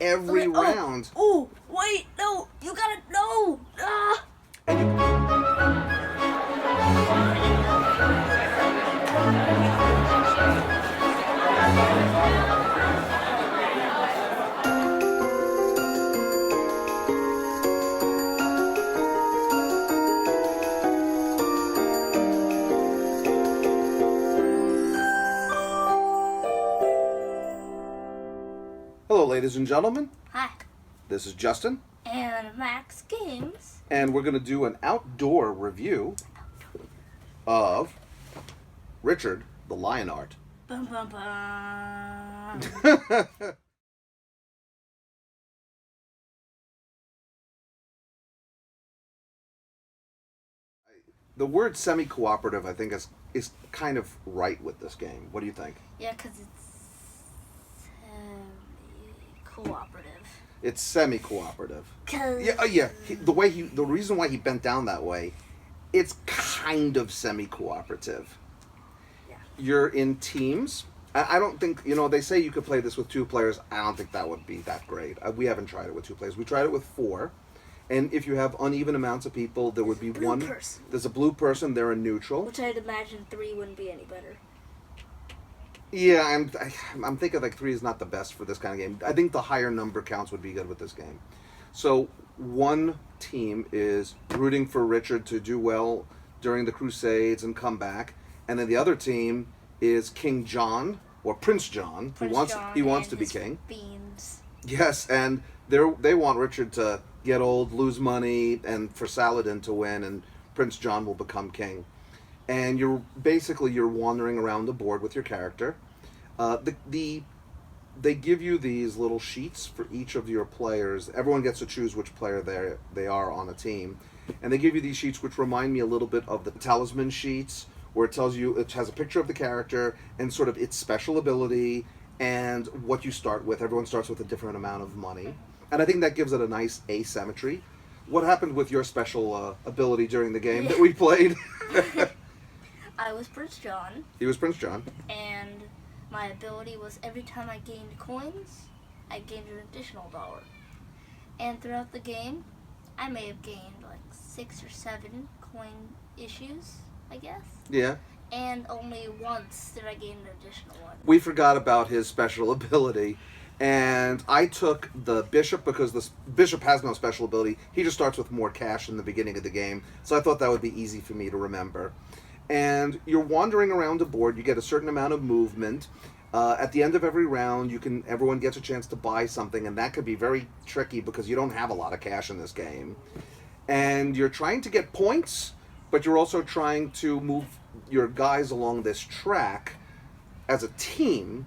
every round. Oh, wait, no, you gotta, no. Ah. And Hello, ladies and gentlemen. Hi. This is Justin. And Max Games. And we're going to do an outdoor review of Richard the Lionheart. Bum, bum, bum. The word semi-cooperative, I think, is kind of right with this game. What do you think? Yeah, because it's cooperative. It's semi-cooperative. Cause Yeah. The reason why he bent down that way, it's kind of semi-cooperative. Yeah. You're in teams. I don't think, they say you could play this with 2 players. I don't think that would be that great. We haven't tried it with 2 players. We tried it with 4. And if you have uneven amounts of people, there would be one. Person. There's a blue person. They're a neutral. Which I'd imagine 3 wouldn't be any better. Yeah, I'm thinking like 3 is not the best for this kind of game. I think the higher number counts would be good with this game. So one team is rooting for Richard to do well during the Crusades and come back, and then the other team is King John or Prince John. He wants to be king. Beans. Yes, and they want Richard to get old, lose money, and for Saladin to win, and Prince John will become king. And you're wandering around the board with your character. They give you these little sheets for each of your players. Everyone gets to choose which player they are on a team, and they give you these sheets which remind me a little bit of the talisman sheets, where it has a picture of the character and sort of its special ability and what you start with. Everyone starts with a different amount of money, and I think that gives it a nice asymmetry. What happened with your special ability during the game that we played? I was Prince John. He was Prince John. And my ability was every time I gained coins, I gained an additional $1. And throughout the game, I may have gained like 6 or 7 coin issues, I guess. Yeah. And only once did I gain an additional one. We forgot about his special ability, and I took the bishop because the bishop has no special ability. He just starts with more cash in the beginning of the game, so I thought that would be easy for me to remember. And you're wandering around the board. You get a certain amount of movement. At the end of every round, everyone gets a chance to buy something, and that could be very tricky because you don't have a lot of cash in this game. And you're trying to get points, but you're also trying to move your guys along this track as a team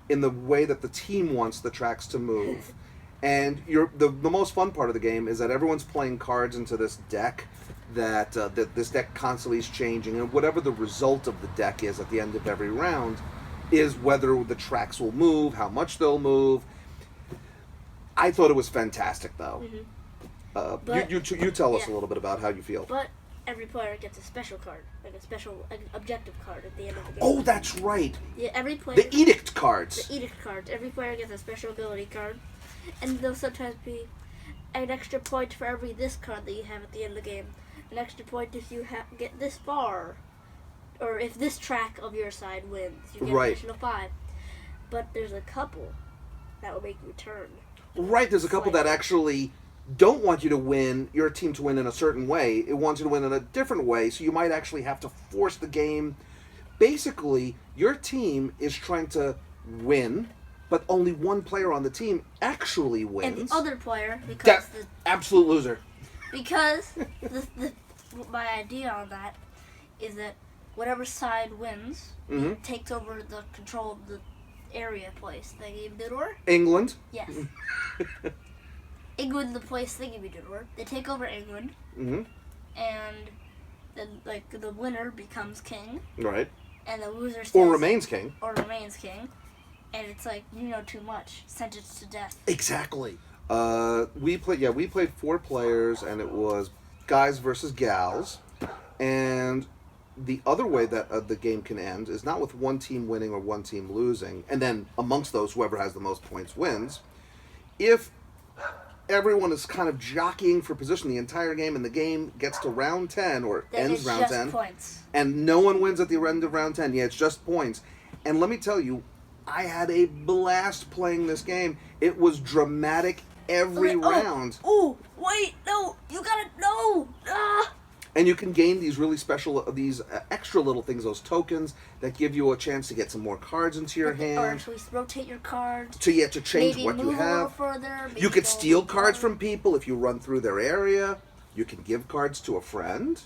in the way that the team wants the tracks to move. And the most fun part of the game is that everyone's playing cards into this deck that this deck constantly is changing, and whatever the result of the deck is at the end of every round is whether the tracks will move, how much they'll move. I thought it was fantastic, though. Mm-hmm. You tell us a little bit about how you feel. But every player gets a special card, like a special objective card at the end of the game. Oh, that's right. Yeah, every player. The edict cards. The edict cards. Every player gets a special ability card, and there'll sometimes be an extra point for every this card that you have at the end of the game. An extra point if you get this far, or if this track of your side wins, you get an additional 5. But there's a couple that will make you turn. Right, there's a couple that actually don't want you to win, your team to win in a certain way. It wants you to win in a different way, so you might actually have to force the game. Basically, your team is trying to win, but only one player on the team actually wins. And the other player, because absolute loser. Because my idea on that is that whatever side wins takes over the control of the area place. Thingy-Bidor? England? Yes. England, the place Thingy-Bidor. They take over England. Mm-hmm. And then, the winner becomes king. Right. And the loser stays... Or remains king. And it's too much. Sentenced to death. Exactly. We played 4 players, and it was guys versus gals. And the other way that the game can end is not with one team winning or one team losing, and then amongst those, whoever has the most points wins. if everyone is kind of jockeying for position the entire game, and the game gets to round 10 or Then ends it's round just 10, points. and no one wins at the end of round 10. Yeah, it's just points. And let me tell you, I had a blast playing this game. It was dramatic every round. Oh, wait, no, you gotta, no! Ah! And you can gain these really special, these extra little things, those tokens that give you a chance to get some more cards into your hand. Or at least rotate your cards. To change Maybe what you move a little have. further. You could steal cards from. from people if you run through their area. You can give cards to a friend.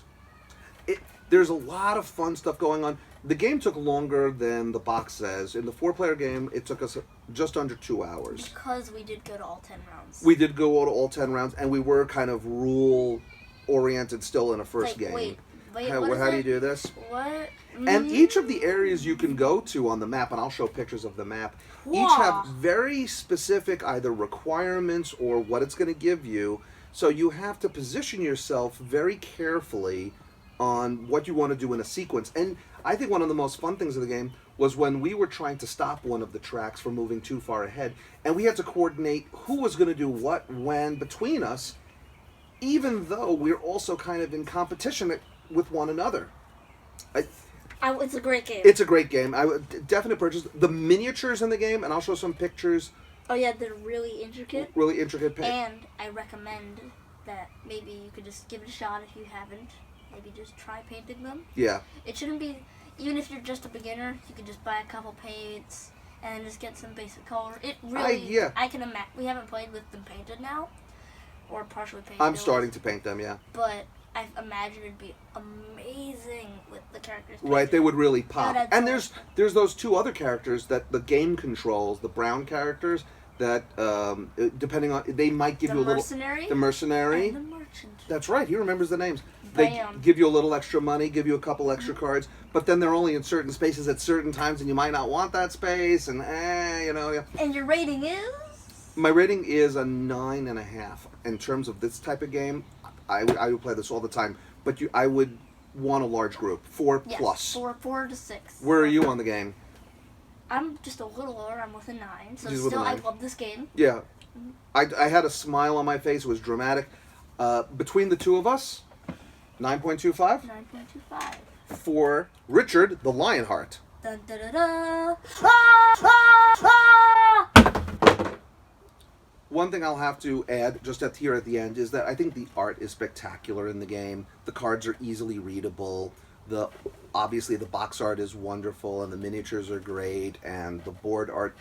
There's a lot of fun stuff going on. The game took longer than the box says. In the 4-player game, it took us just under 2 hours. Because we did go to all 10 rounds. We did go to all 10 rounds, and we were kind of rule-oriented still in a first game. Wait, how do you do this? What? And each of the areas you can go to on the map, and I'll show pictures of the map, each have very specific either requirements or what it's going to give you. So you have to position yourself very carefully on what you want to do in a sequence. And I think one of the most fun things of the game was when we were trying to stop one of the tracks from moving too far ahead, and we had to coordinate who was going to do what when between us, even though we're also kind of in competition with one another. It's a great game. It's a great game. I would definitely purchase the miniatures in the game, and I'll show some pictures. Oh yeah, they're really intricate. Really intricate. And I recommend that maybe you could just give it a shot if you haven't. Maybe just try painting them. Yeah. It shouldn't be, even if you're just a beginner, you could just buy a couple paints and just get some basic color. It really, I can imagine, we haven't played with them painted now, or partially painted. I'm starting to paint them, yeah. But I imagine it'd be amazing with the characters painted. Right, they would really pop. Yeah, and there's those two other characters that the game controls, the brown characters, that depending on, they might give you a little... The mercenary. And the merchant. That's right, he remembers the names. They give you a little extra money, give you a couple extra cards, but then they're only in certain spaces at certain times, and you might not want that space, and Yeah. And your rating is? My rating is a 9.5. In terms of this type of game, I would play this all the time, but I would want a large group, 4 plus. 4 to 6. Where are you on the game? I'm just a little lower. I'm with a 9. So She's with a still, 9. I love this game. Yeah. I had a smile on my face. It was dramatic. Between the two of us, 9.25. 9.25. For Richard, the Lionheart. Dun, da, da, da. Ah, ah, ah! One thing I'll have to add, just here at the end, is that I think the art is spectacular in the game. The cards are easily readable. Obviously the box art is wonderful, and the miniatures are great, and the board art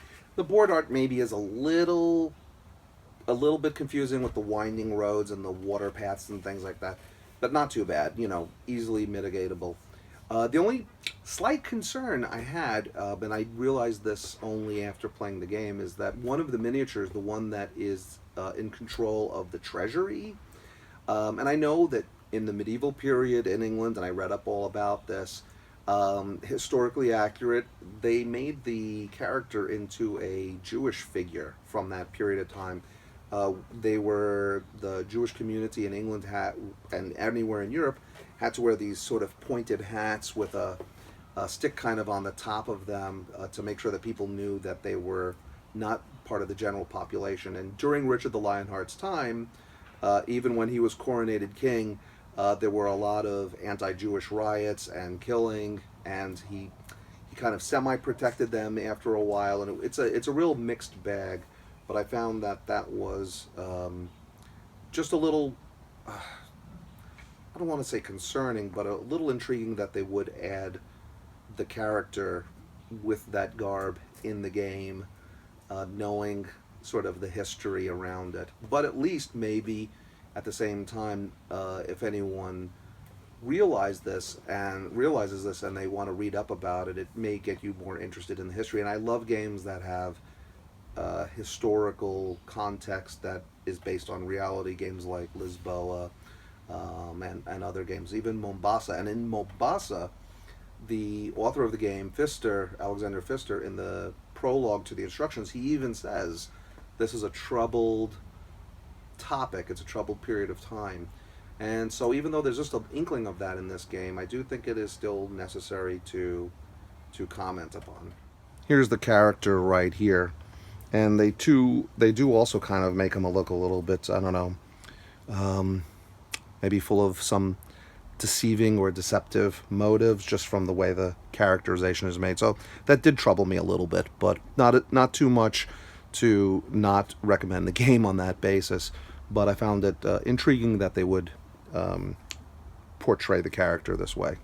maybe is a little bit confusing with the winding roads and the water paths and things like that, but not too bad. Easily mitigatable. The only slight concern I had, and I realized this only after playing the game, is that one of the miniatures, the one that is in control of the treasury, and I know that in the medieval period in England, and I read up all about this, historically accurate, they made the character into a Jewish figure from that period of time. The Jewish community in England and anywhere in Europe had to wear these sort of pointed hats with a stick kind of on the top of them to make sure that people knew that they were not part of the general population. And during Richard the Lionheart's time, even when he was coronated king, there were a lot of anti-Jewish riots and killing, and he kind of semi-protected them after a while, and it's a real mixed bag. But I found that was just a little, I don't want to say concerning, but a little intriguing that they would add the character with that garb in the game, knowing sort of the history around it. But at least maybe at the same time, if anyone realizes this and they want to read up about it, it may get you more interested in the history. And I love games that have historical context that is based on reality, games like Lisboa and other games, even Mombasa. And in Mombasa, the author of the game, Alexander Pfister, in the prologue to the instructions, he even says this is a troubled topic, it's a troubled period of time. And so even though there's just an inkling of that in this game, I do think it is still necessary to comment upon. Here's the character right here. and they do also kind of make him look a little bit, I don't know, maybe full of some deceiving or deceptive motives just from the way the characterization is made. So that did trouble me a little bit, but not too much to not recommend the game on that basis. But I found it intriguing that they would portray the character this way.